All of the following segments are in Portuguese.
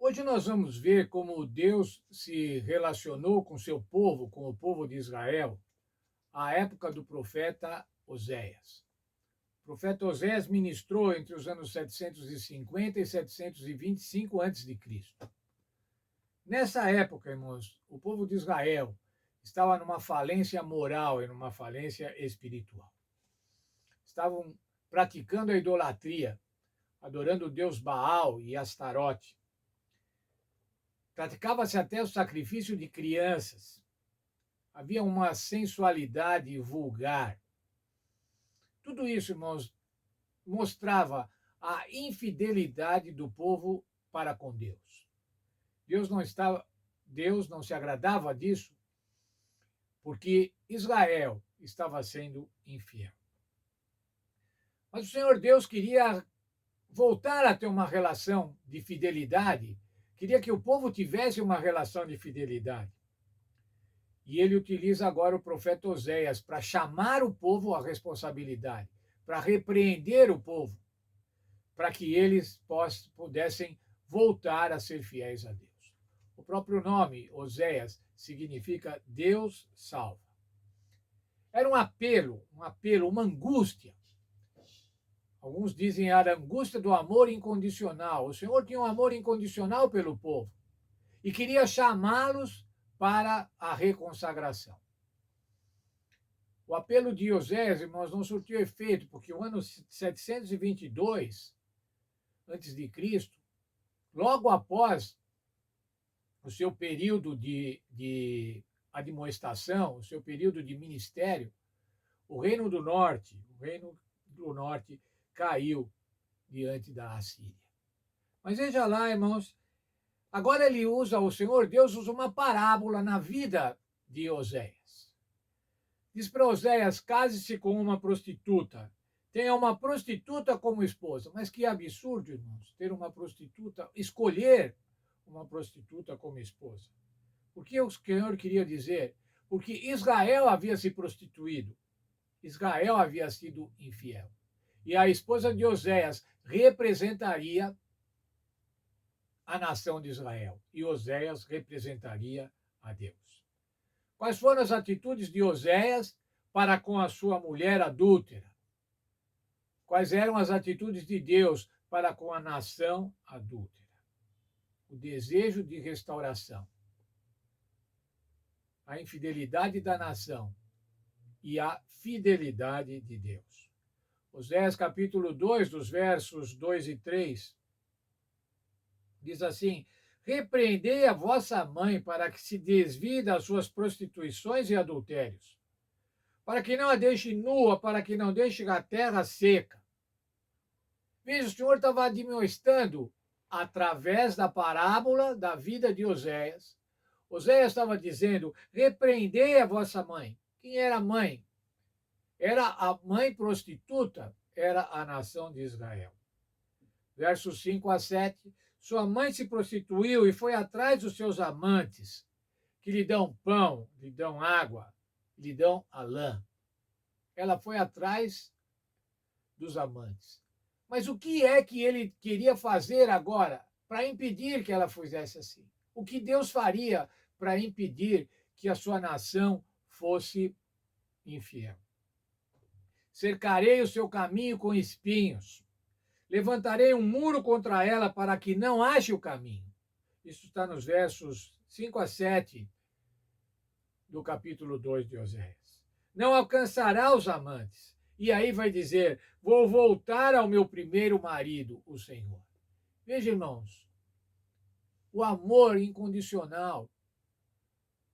Hoje nós vamos ver como Deus se relacionou com seu povo, com o povo de Israel, à época do profeta Oséias. O profeta Oséias ministrou entre os anos 750 e 725 a.C. Nessa época, irmãos, o povo de Israel estava numa falência moral e numa falência espiritual. Estavam praticando a idolatria, adorando o deus Baal e Astarote. Praticava-se até o sacrifício de crianças. Havia uma sensualidade vulgar. Tudo isso, irmãos, mostrava a infidelidade do povo para com Deus. Deus não se agradava disso, porque Israel estava sendo infiel. Mas o Senhor Deus queria voltar a ter uma relação de fidelidade, queria que o povo tivesse uma relação de fidelidade. E ele utiliza agora o profeta Oséias para chamar o povo à responsabilidade, para repreender o povo, para que eles pudessem voltar a ser fiéis a Deus. O próprio nome, Oséias, significa Deus salva. Era um apelo, uma angústia. Alguns dizem a angústia do amor incondicional. O Senhor tinha um amor incondicional pelo povo e queria chamá-los para a reconsagração. O apelo de Oséias, irmãos, não surtiu efeito, porque o ano 722 antes de Cristo, logo após o seu período de admoestação, o seu período de ministério, o reino do norte caiu diante da Assíria. Mas veja lá, irmãos, agora o Senhor Deus usa uma parábola na vida de Oséias. Diz para Oséias: case-se com uma prostituta, tenha uma prostituta como esposa. Mas que absurdo, irmãos, ter uma prostituta, escolher uma prostituta como esposa. O que o Senhor queria dizer? Porque Israel havia se prostituído, Israel havia sido infiel. E a esposa de Oséias representaria a nação de Israel, e Oséias representaria a Deus. Quais foram as atitudes de Oséias para com a sua mulher adúltera? Quais eram as atitudes de Deus para com a nação adúltera? O desejo de restauração, a infidelidade da nação e a fidelidade de Deus. Oséias capítulo 2, dos versos 2 e 3, diz assim: repreendei a vossa mãe para que se desvie das suas prostituições e adultérios, para que não a deixe nua, para que não deixe a terra seca. Veja, o Senhor estava admoestando através da parábola da vida de Oséias. Oséias estava dizendo: repreendei a vossa mãe. Quem era a mãe? Era a mãe prostituta, era a nação de Israel. Versos 5 a 7. Sua mãe se prostituiu e foi atrás dos seus amantes, que lhe dão pão, lhe dão água, lhe dão a lã. Ela foi atrás dos amantes. Mas o que é que ele queria fazer agora para impedir que ela fizesse assim? O que Deus faria para impedir que a sua nação fosse infiel? Cercarei o seu caminho com espinhos. Levantarei um muro contra ela para que não ache o caminho. Isso está nos versos 5 a 7 do capítulo 2 de Oséias. Não alcançará os amantes. E aí vai dizer: vou voltar ao meu primeiro marido, o Senhor. Veja, irmãos, o amor incondicional.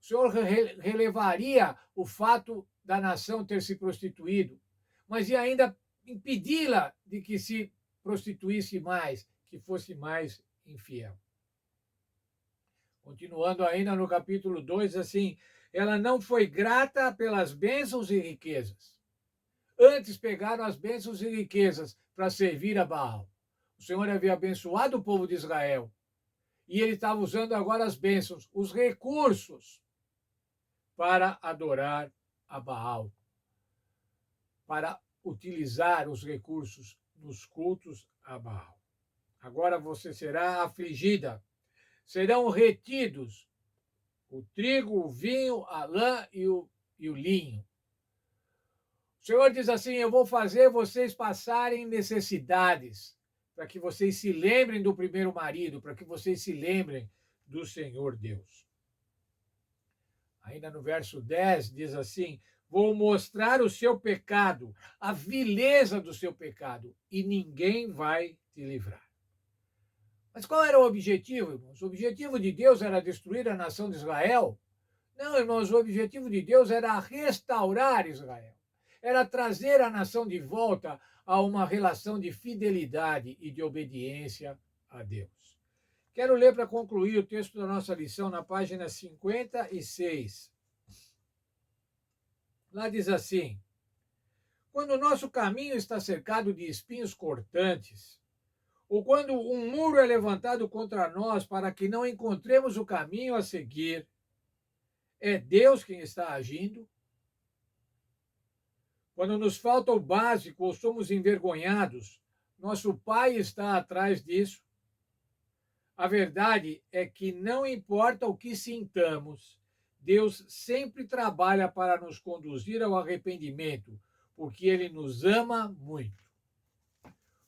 O Senhor relevaria o fato da nação ter se prostituído, mas ia ainda impedi-la de que se prostituísse mais, que fosse mais infiel. Continuando ainda no capítulo 2, assim: ela não foi grata pelas bênçãos e riquezas. Antes pegaram as bênçãos e riquezas para servir a Baal. O Senhor havia abençoado o povo de Israel e ele estava usando agora as bênçãos, os recursos, para adorar a Baal, para utilizar os recursos nos cultos a Baal. Agora você será afligida, serão retidos o trigo, o vinho, a lã e o linho. O Senhor diz assim: eu vou fazer vocês passarem necessidades, para que vocês se lembrem do primeiro marido, para que vocês se lembrem do Senhor Deus. Ainda no verso 10 diz assim: vou mostrar o seu pecado, a vileza do seu pecado, e ninguém vai te livrar. Mas qual era o objetivo, irmãos? O objetivo de Deus era destruir a nação de Israel? Não, irmãos, o objetivo de Deus era restaurar Israel. Era trazer a nação de volta a uma relação de fidelidade e de obediência a Deus. Quero ler para concluir o texto da nossa lição na página 56. Lá diz assim: quando o nosso caminho está cercado de espinhos cortantes, ou quando um muro é levantado contra nós para que não encontremos o caminho a seguir, é Deus quem está agindo? Quando nos falta o básico ou somos envergonhados, nosso Pai está atrás disso? A verdade é que não importa o que sintamos, Deus sempre trabalha para nos conduzir ao arrependimento, porque Ele nos ama muito.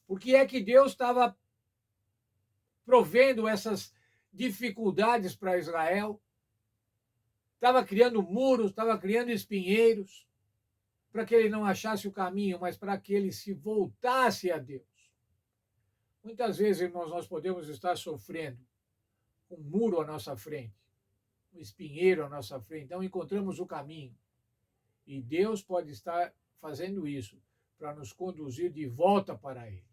Por que é que Deus estava provendo essas dificuldades para Israel? Estava criando muros, estava criando espinheiros, para que ele não achasse o caminho, mas para que ele se voltasse a Deus. Muitas vezes, irmãos, nós podemos estar sofrendo um muro à nossa frente, um espinheiro à nossa frente, não encontramos o caminho. E Deus pode estar fazendo isso para nos conduzir de volta para Ele,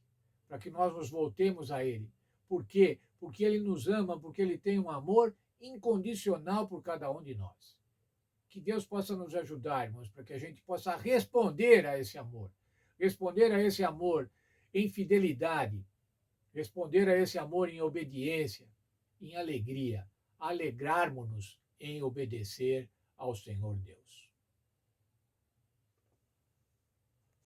para que nós nos voltemos a Ele. Por quê? Porque Ele nos ama, porque Ele tem um amor incondicional por cada um de nós. Que Deus possa nos ajudar, irmãos, para que a gente possa responder a esse amor em fidelidade, responder a esse amor em obediência, em alegria, alegrarmos-nos em obedecer ao Senhor Deus.